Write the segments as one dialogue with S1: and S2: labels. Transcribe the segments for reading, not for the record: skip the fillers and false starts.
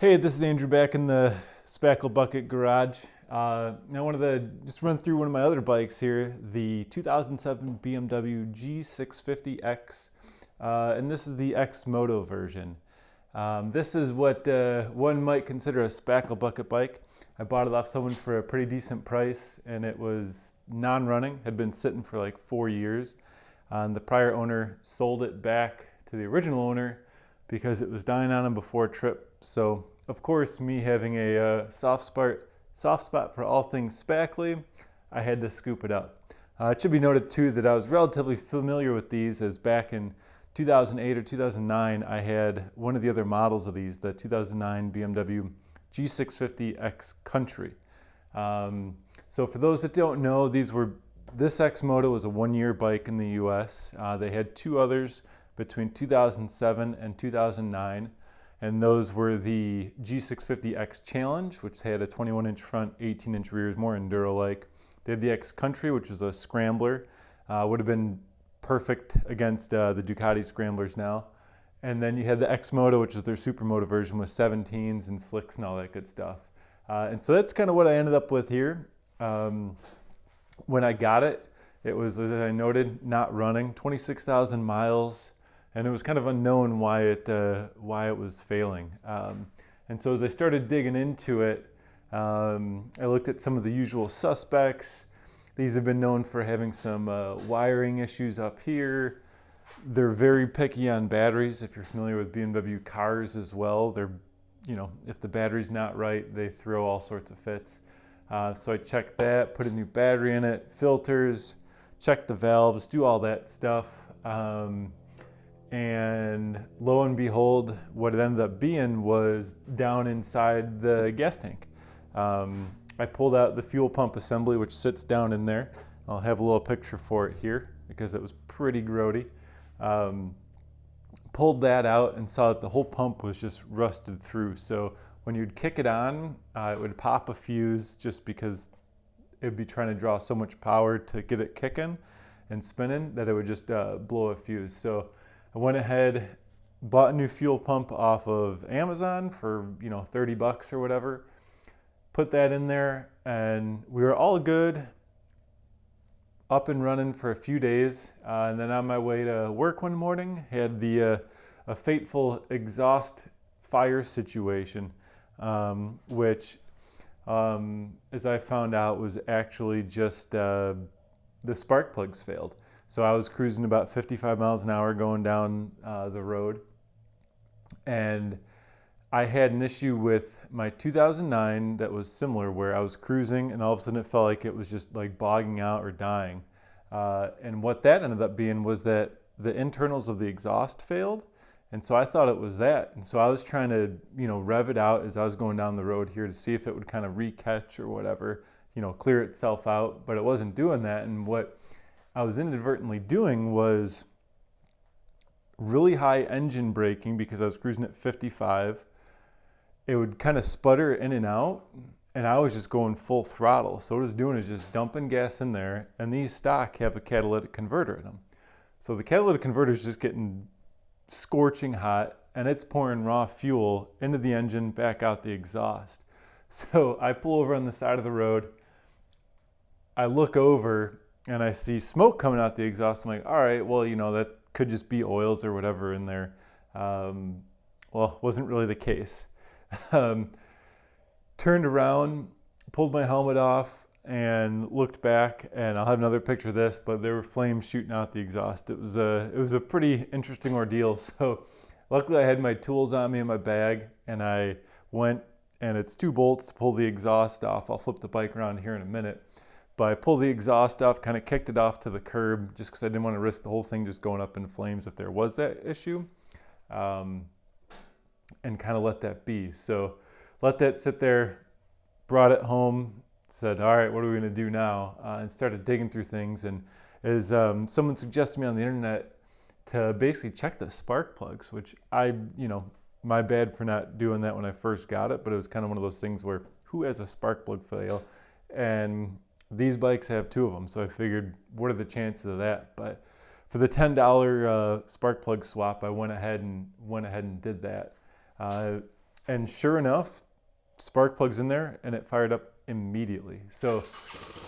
S1: Hey, this is Andrew back in the SpackleBucket garage. I wanted to just run through one of my other bikes here, the 2007 BMW G650X, and this is the XMoto version. This is what one might consider a SpackleBucket bike. I bought it off someone for a pretty decent price, and it was non-running, had been sitting for like 4 years. The prior owner sold it back to the original owner because it was dying on him before a trip. So, of course, me having a soft spot for all things Spackle, I had to scoop it up. It should be noted too that I was relatively familiar with these, as back in 2008 or 2009 I had one of the other models of these, the 2009 BMW G650X Country. So for those that don't know, this XMoto was a 1-year bike in the US. They had two others between 2007 and 2009. And those were the G650X Challenge, which had a 21-inch front, 18-inch rear, more enduro-like. They had the X Country, which was a scrambler. Would have been perfect against the Ducati scramblers now. And then you had the XMoto, which is their supermoto version with 17s and slicks and all that good stuff. And so that's kind of what I ended up with here. When I got it, it was, as I noted, not running, 26,000 miles. And it was kind of unknown why it was failing. And so as I started digging into it, I looked at some of the usual suspects. These have been known for having some wiring issues up here. They're very picky on batteries. If you're familiar with BMW cars as well, if the battery's not right, they throw all sorts of fits. So I checked that, put a new battery in it, filters, checked the valves, do all that stuff. And lo and behold, what it ended up being was down inside the gas tank. I pulled out the fuel pump assembly, which sits down in there. I'll have a little picture for it here because it was pretty grody. Pulled that out and saw that the whole pump was just rusted through. So when you'd kick it on, it would pop a fuse just because it would be trying to draw so much power to get it kicking and spinning that it would just blow a fuse. So I went ahead, bought a new fuel pump off of Amazon for, $30 or whatever, put that in there, and we were all good, up and running for a few days. And then on my way to work one morning, had a fateful exhaust fire situation, which, as I found out, was actually just the spark plugs failed. So I was cruising about 55 miles an hour going down the road, and I had an issue with my 2009 that was similar, where I was cruising and all of a sudden it felt like it was just like bogging out or dying. And what that ended up being was that the internals of the exhaust failed, and so I thought it was that. And so I was trying to, rev it out as I was going down the road here to see if it would kind of re-catch or whatever, clear itself out, but it wasn't doing that. And what I was inadvertently doing was really high engine braking because I was cruising at 55. It would kind of sputter in and out, and I was just going full throttle. So what I was doing is just dumping gas in there, and these stock have a catalytic converter in them. So the catalytic converter is just getting scorching hot, and it's pouring raw fuel into the engine, back out the exhaust. So I pull over on the side of the road. I look over, and I see smoke coming out the exhaust. I'm like, all right, well, that could just be oils or whatever in there. Well, wasn't really the case. Turned around, pulled my helmet off, and looked back, and I'll have another picture of this, but there were flames shooting out the exhaust. It was a pretty interesting ordeal. So luckily I had my tools on me in my bag, and I went, and it's 2 bolts to pull the exhaust off. I'll flip the bike around here in a minute. But I pulled the exhaust off, kind of kicked it off to the curb just because I didn't want to risk the whole thing just going up in flames if there was that issue, and kind of let that be. So let that sit there, brought it home, said, all right, what are we going to do now? And started digging through things. And as someone suggested me on the internet to basically check the spark plugs, which my bad for not doing that when I first got it, but it was kind of one of those things where who has a spark plug fail? And these bikes have 2 of them, so I figured, what are the chances of that? But for the $10 spark plug swap, I went ahead and did that. And sure enough, spark plug's in there and it fired up immediately. So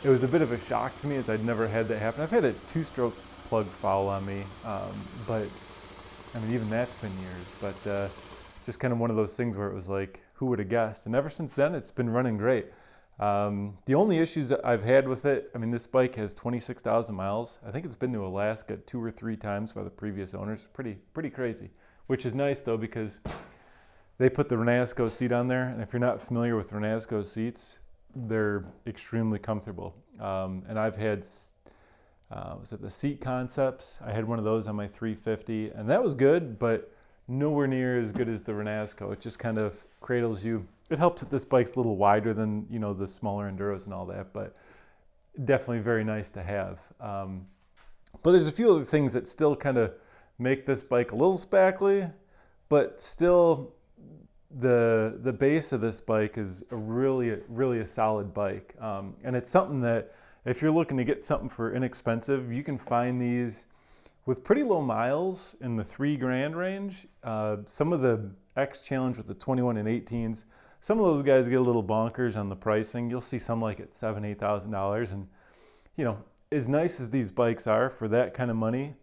S1: it was a bit of a shock to me, as I'd never had that happen. I've had a 2-stroke plug foul on me, but I mean, even that's been years. But just kind of one of those things where it was like, who would have guessed? And ever since then, it's been running great. The only issues that I've had with it, I mean, this bike has 26,000 miles. I think it's been to Alaska 2 or 3 times by the previous owners. Pretty crazy, which is nice though, because they put the Renasco seat on there. And if you're not familiar with Renasco seats, they're extremely comfortable. And I've had, was it the Seat Concepts? I had one of those on my 350 and that was good, but nowhere near as good as the Renasco. It just kind of cradles you. It helps that this bike's a little wider than, you know, the smaller Enduros and all that, but definitely very nice to have. But there's a few other things that still kind of make this bike a little spackly, but still the base of this bike is really a solid bike. And it's something that if you're looking to get something for inexpensive, you can find these with pretty low miles in the $3,000 range. Some of the X Challenge with the 21 and 18s, some of those guys get a little bonkers on the pricing. You'll see some like at $7,000, $8,000. And, you know, as nice as these bikes are for that kind of money,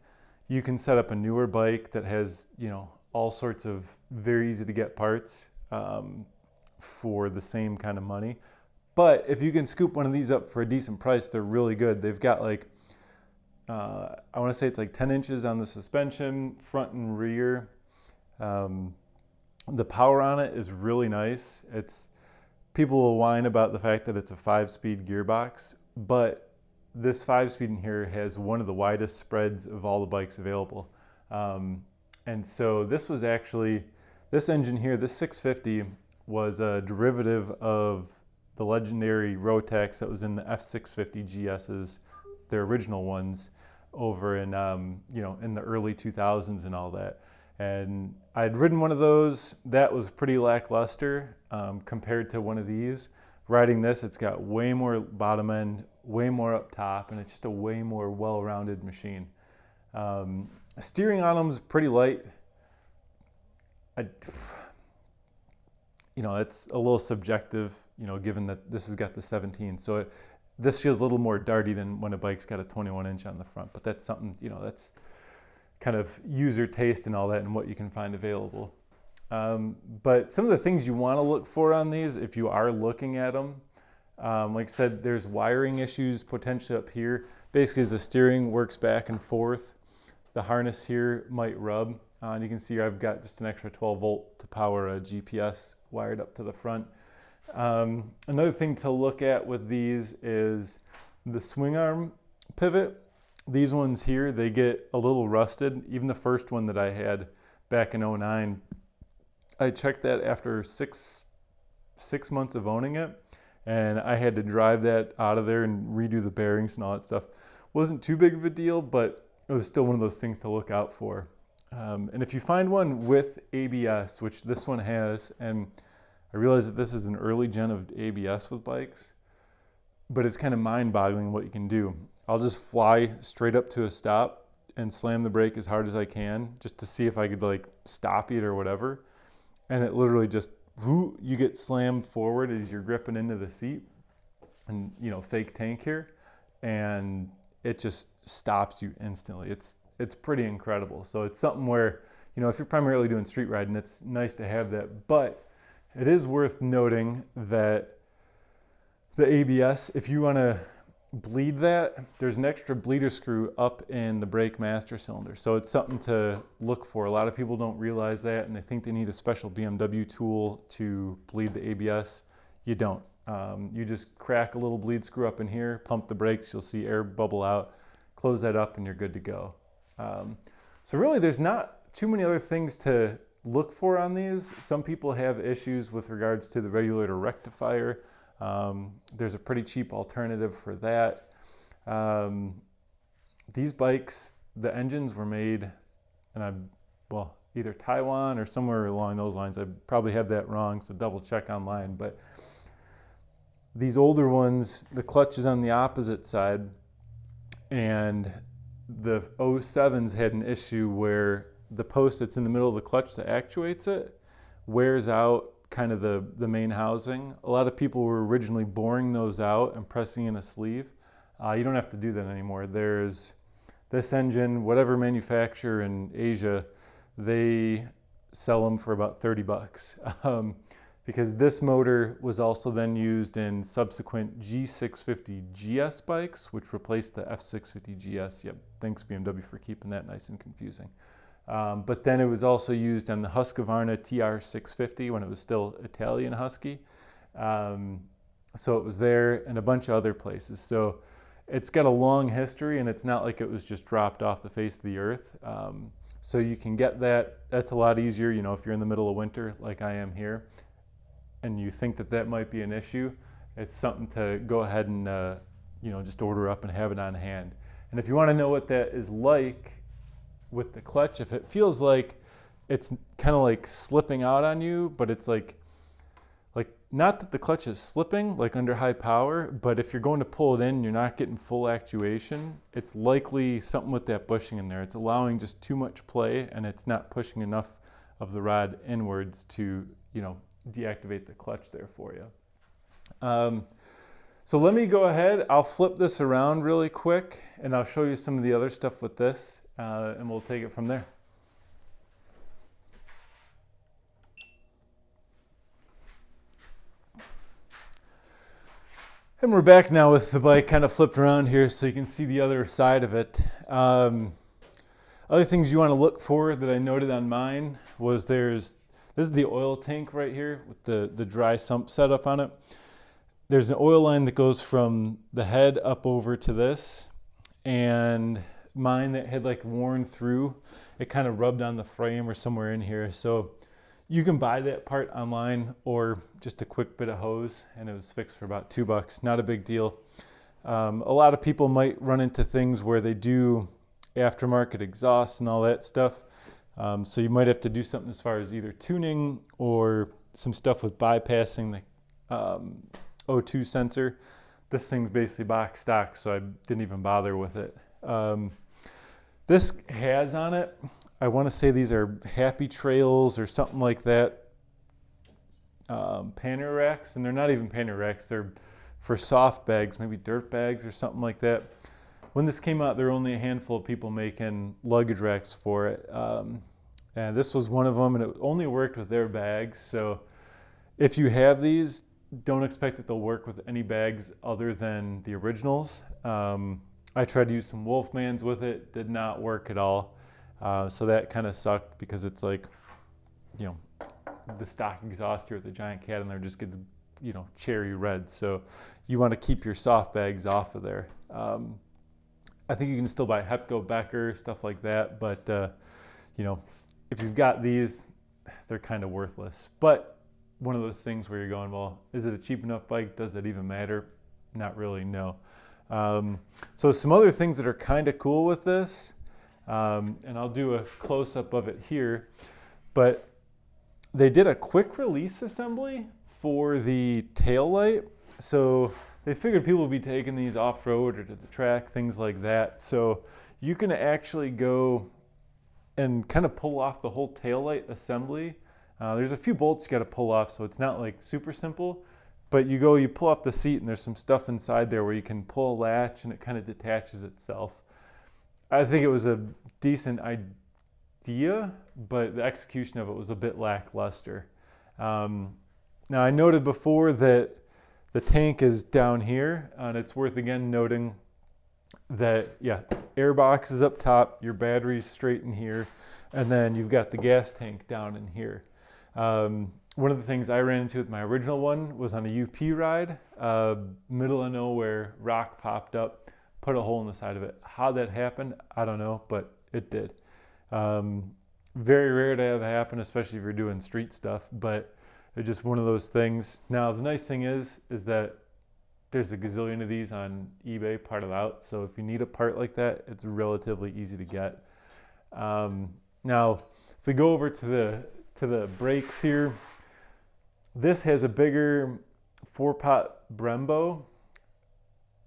S1: you can set up a newer bike that has, you know, all sorts of very easy to get parts for the same kind of money. But if you can scoop one of these up for a decent price, they're really good. They've got like, I want to say it's like 10 inches on the suspension, front and rear. The power on it is really nice. People will whine about the fact that it's a 5-speed gearbox, but this 5-speed in here has one of the widest spreads of all the bikes available. And so this was actually, this engine here, this 650 was a derivative of the legendary Rotax that was in the F650 GS's, their original ones, over in you know, in the early 2000s and all that. And I'd ridden one of those. That was pretty lackluster compared to one of these. Riding this, it's got way more bottom end, way more up top, and it's just a way more well-rounded machine. Steering on them is pretty light. You know, it's a little subjective, you know, given that this has got the 17. So this feels a little more darty than when a bike's got a 21-inch on the front. But that's something, you know, that's kind of user taste and all that and what you can find available. But some of the things you want to look for on these, if you are looking at them, like I said, there's wiring issues potentially up here. Basically, as the steering works back and forth, the harness here might rub. And you can see here I've got just an extra 12 volt to power a GPS wired up to the front. Another thing to look at with these is the swing arm pivot. These ones here, they get a little rusted. Even the first one that I had back in 09, I checked that after six months of owning it, and I had to drive that out of there and redo the bearings and all that stuff. Wasn't too big of a deal, but it was still one of those things to look out for. And if you find one with ABS, which this one has, and I realize that this is an early gen of ABS with bikes, but it's kind of mind-boggling what you can do. I'll just fly straight up to a stop and slam the brake as hard as I can just to see if I could like stop it or whatever. And it literally just, you get slammed forward as you're gripping into the seat and, you know, fake tank here. And it just stops you instantly. It's pretty incredible. So it's something where, you know, if you're primarily doing street riding, it's nice to have that. But it is worth noting that the ABS, if you want to bleed that, there's an extra bleeder screw up in the brake master cylinder. So it's something to look for. A lot of people don't realize that, and they think they need a special BMW tool to bleed the ABS. You don't. You just crack a little bleed screw up in here, pump the brakes, you'll see air bubble out, close that up, and you're good to go. So really, there's not too many other things to look for on these. Some people have issues with regards to the regulator rectifier. There's a pretty cheap alternative for that. These bikes, the engines were made in either Taiwan or somewhere along those lines. I probably have that wrong, so double check online. But these older ones, the clutch is on the opposite side, and the 07s had an issue where the post that's in the middle of the clutch that actuates it wears out kind of the main housing. A lot of people were originally boring those out and pressing in a sleeve. You don't have to do that anymore. There's this engine, whatever manufacturer in Asia, they sell them for about 30 bucks. Because this motor was also then used in subsequent G650GS bikes, which replaced the F650GS. Yep, thanks BMW for keeping that nice and confusing. But then it was also used on the Husqvarna TR650 when it was still Italian Husky. So it was there and a bunch of other places. So it's got a long history, and it's not like it was just dropped off the face of the earth. So you can get that. That's a lot easier, you know, if you're in the middle of winter like I am here, and you think that that might be an issue. It's something to go ahead and you know, just order up and have it on hand. And if you want to know what that is like with the clutch, if it feels like it's kind of like slipping out on you, but it's like not that the clutch is slipping like under high power, but if you're going to pull it in, you're not getting full actuation, it's likely something with that bushing in there. It's allowing just too much play, and it's not pushing enough of the rod inwards to, you know, deactivate the clutch there for you. So let me go ahead, I'll flip this around really quick, and I'll show you some of the other stuff with this, and we'll take it from there. And we're back now with the bike kind of flipped around here so you can see the other side of it. Other things you want to look for that I noted on mine was this is the oil tank right here with the dry sump setup on it. There's an oil line that goes from the head up over to this, and mine that had like worn through, it kind of rubbed on the frame or somewhere in here. So you can buy that part online or just a quick bit of hose, and it was fixed for about $2. Not a big deal. A lot of people might run into things where they do aftermarket exhaust and all that stuff. So you might have to do something as far as either tuning or some stuff with bypassing the O2 sensor. This thing's basically box stock, so I didn't even bother with it. This has on it, I want to say these are Happy Trails or something like that, pannier racks, and they're not even pannier racks, they're for soft bags, maybe dirt bags or something like that. When this came out, there were only a handful of people making luggage racks for it, and this was one of them, and it only worked with their bags. So if you have these, don't expect that they'll work with any bags other than the originals. I tried to use some Wolfmans with it, did not work at all. So that kind of sucked because it's like, you know, the stock exhaust here with the giant cat in there just gets, you know, cherry red. So you want to keep your soft bags off of there. I think you can still buy Hepco Becker, stuff like that. But, you know, if you've got these, they're kind of worthless. But one of those things where you're going, well, is it a cheap enough bike? Does it even matter? Not really, no. So some other things that are kind of cool with this, and I'll do a close-up of it here, but they did a quick release assembly for the tail light. So they figured people would be taking these off-road or to the track, things like that. So you can actually go and kind of pull off the whole tail light assembly. There's a few bolts you got to pull off, so it's not like super simple. But you pull off the seat, and there's some stuff inside there where you can pull a latch, and it kind of detaches itself. I think it was a decent idea, but the execution of it was a bit lackluster. Now, I noted before that the tank is down here, and it's worth again noting that, yeah, air box is up top, your battery's straight in here, and then you've got the gas tank down in here. One of the things I ran into with my original one was on a UP ride, middle of nowhere, rock popped up, put a hole in the side of it. How that happened, I don't know, but it did. Very rare to have happen, especially if you're doing street stuff, but it's just one of those things. Now, the nice thing is that there's a gazillion of these on eBay parted out, so if you need a part like that, it's relatively easy to get. Now, if we go over to the brakes here, this has a bigger 4-pot Brembo.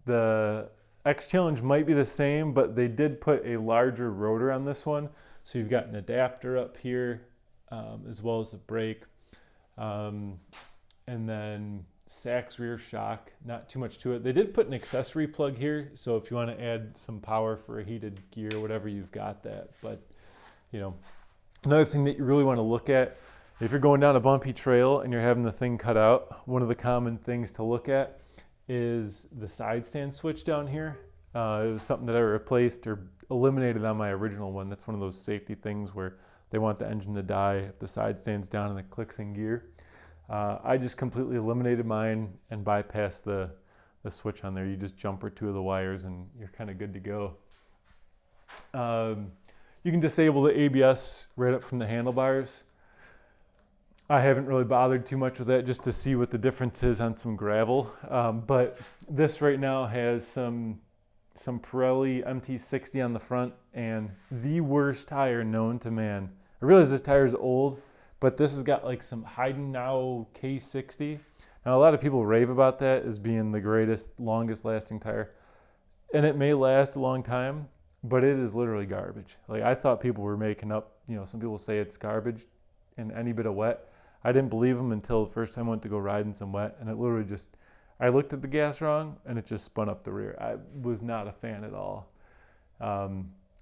S1: The X Challenge might be the same, but they did put a larger rotor on this one. So you've got an adapter up here, as well as a brake. And then Sachs rear shock, not too much to it. They did put an accessory plug here, so if you want to add some power for a heated gear, whatever, you've got that. But, you know, another thing that you really want to look at, if you're going down a bumpy trail and you're having the thing cut out, one of the common things to look at is the side stand switch down here. It was something that I replaced or eliminated on my original one. That's one of those safety things where they want the engine to die if the side stand's down and it clicks in gear. I just completely eliminated mine and bypassed the switch on there. You just jumper two of the wires and you're kind of good to go. You can disable the ABS right up from the handlebars. I haven't really bothered too much with that just to see what the difference is on some gravel. But this right now has some Pirelli MT60 on the front and the worst tire known to man. I realize this tire is old, but this has got like some Heidenau K60. Now, a lot of people rave about that as being the greatest, longest lasting tire. And it may last a long time, but it is literally garbage. Like, I thought people were making up, you know, some people say it's garbage in any bit of wet. I didn't believe them until the first time I went to go ride in some wet, and it literally just, I looked at the gas wrong and it just spun up the rear. I was not a fan at all.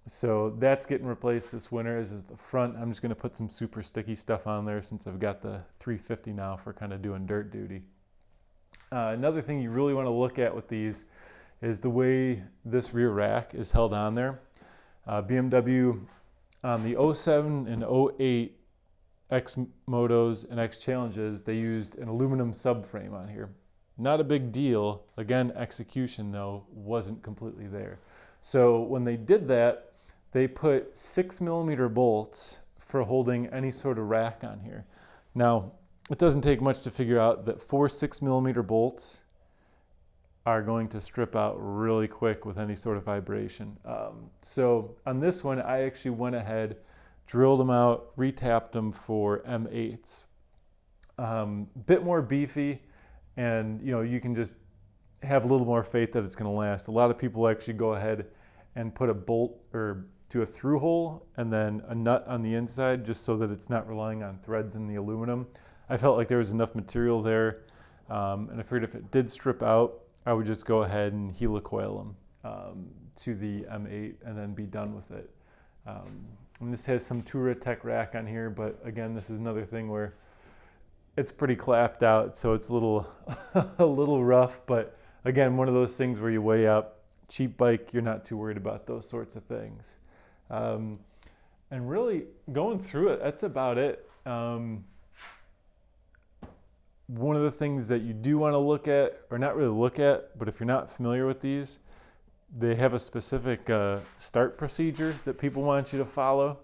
S1: So that's getting replaced this winter, as is the front. I'm just going to put some super sticky stuff on there since I've got the 350 now for kind of doing dirt duty. Another thing you really want to look at with these is the way this rear rack is held on there. BMW on the 07 and 08 X Motos and X Challenges, they used an aluminum subframe on here. Not a big deal. Again, execution though wasn't completely there. So when they did that, they put 6mm bolts for holding any sort of rack on here. Now, it doesn't take much to figure out that 4 6mm bolts are going to strip out really quick with any sort of vibration. So on this one, I actually went ahead, drilled them out, retapped them for M8s. Bit more beefy, and you know, you can just have a little more faith that it's going to last. A lot of people actually go ahead and put a bolt or do a through hole and then a nut on the inside just so that it's not relying on threads in the aluminum. I felt like there was enough material there, and I figured if it did strip out, I would just go ahead and helicoil them to the M8 and then be done with it. And this has some Touratech rack on here, but again, this is another thing where it's pretty clapped out, so it's a little a little rough, but again, one of those things where you weigh up, cheap bike, you're not too worried about those sorts of things. And really going through it, that's about it. One of the things that you do want to look at, or not really look at, but if you're not familiar with these, they have a specific start procedure that people want you to follow.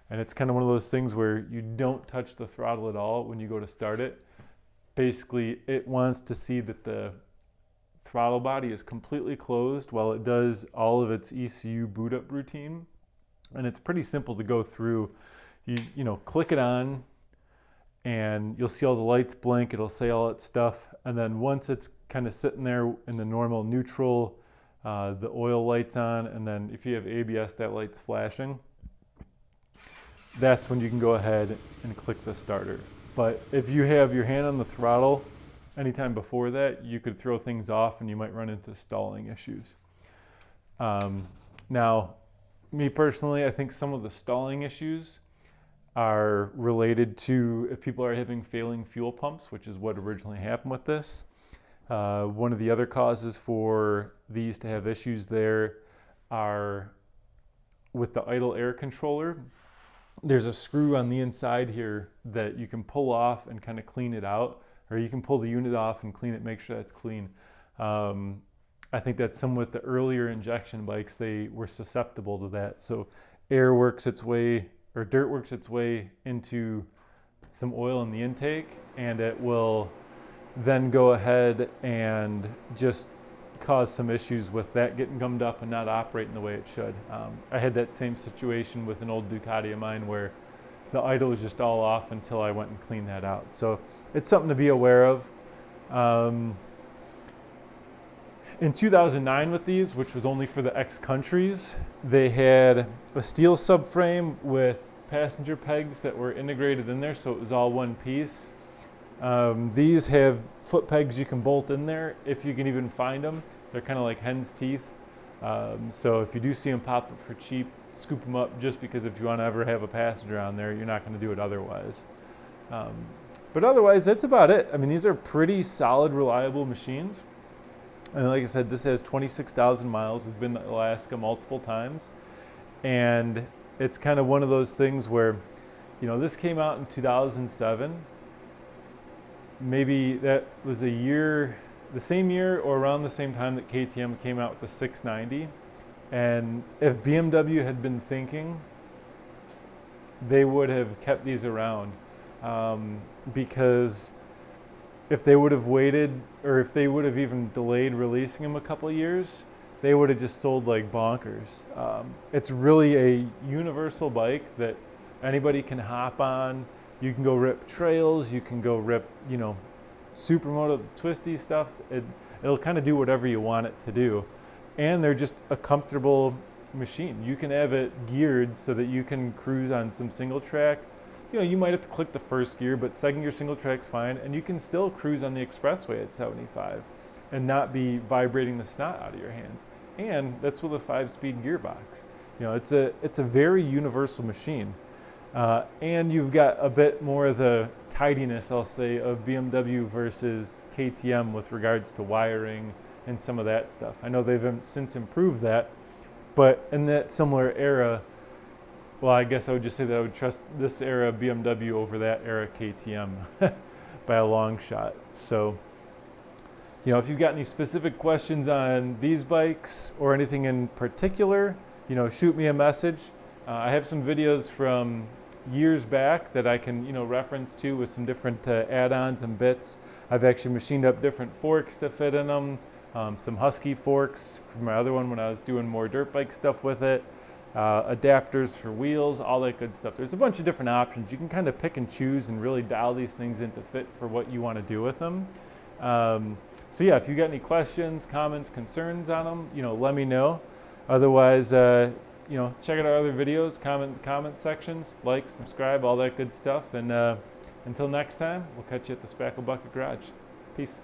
S1: And it's kind of one of those things where you don't touch the throttle at all when you go to start it. Basically, it wants to see that the throttle body is completely closed while it does all of its ECU boot up routine. And it's pretty simple to go through. You know, click it on and you'll see all the lights blink. It'll say all that stuff. And then once it's kind of sitting there in the normal neutral, the oil light's on, and then if you have ABS, that light's flashing. That's when you can go ahead and click the starter. But if you have your hand on the throttle anytime before that, you could throw things off and you might run into stalling issues. Now, me personally, I think some of the stalling issues are related to if people are having failing fuel pumps, which is what originally happened with this. One of the other causes for these to have issues there are with the idle air controller. There's a screw on the inside here that you can pull off and kind of clean it out, or you can pull the unit off and clean it, make sure that's clean. I think that's some with the earlier injection bikes, they were susceptible to that. So air works its way, or dirt works its way into some oil in the intake, and it will then go ahead and just cause some issues with that getting gummed up and not operating the way it should. I had that same situation with an old Ducati of mine where the idle was just all off until I went and cleaned that out. So it's something to be aware of. In 2009 with these, which was only for the X countries, they had a steel subframe with passenger pegs that were integrated in there, so it was all one piece. These have foot pegs you can bolt in there if you can even find them. They're kind of like hen's teeth. So if you do see them pop up for cheap, scoop them up, just because if you want to ever have a passenger on there, you're not going to do it otherwise. But otherwise, that's about it. I mean, these are pretty solid, reliable machines. And like I said, this has 26,000 miles. It's been to Alaska multiple times. And it's kind of one of those things where, you know, this came out in 2007. Maybe that was a year, the same year or around the same time that KTM came out with the 690. And if BMW had been thinking, they would have kept these around. Because if they would have waited, or if they would have even delayed releasing them a couple of years, they would have just sold like bonkers. It's really a universal bike that anybody can hop on. You can go rip trails, you can go rip, you know, supermoto twisty stuff. It'll kind of do whatever you want it to do. And they're just a comfortable machine. You can have it geared so that you can cruise on some single track. You know, you might have to click the first gear, but second gear single track's fine, and you can still cruise on the expressway at 75 and not be vibrating the snot out of your hands. And that's with a 5-speed gearbox. You know, it's a very universal machine. And you've got a bit more of the tidiness, I'll say, of BMW versus KTM with regards to wiring and some of that stuff. I know they've since improved that, but in that similar era, well, I guess I would just say that I would trust this era BMW over that era KTM by a long shot. So, you know, if you've got any specific questions on these bikes or anything in particular, you know, shoot me a message. I have some videos from years back that I can, you know, reference to with some different add-ons and bits. I've actually machined up different forks to fit in them, some Husky forks from my other one when I was doing more dirt bike stuff with it. Adapters for wheels, all that good stuff. There's a bunch of different options. You can kind of pick and choose and really dial these things in to fit for what you want to do with them. So yeah, if you got any questions, comments, concerns on them, you know, let me know. Otherwise, you know, check out our other videos, comment sections, like, subscribe, all that good stuff. And until next time, we'll catch you at the SpackleBucket Garage. Peace.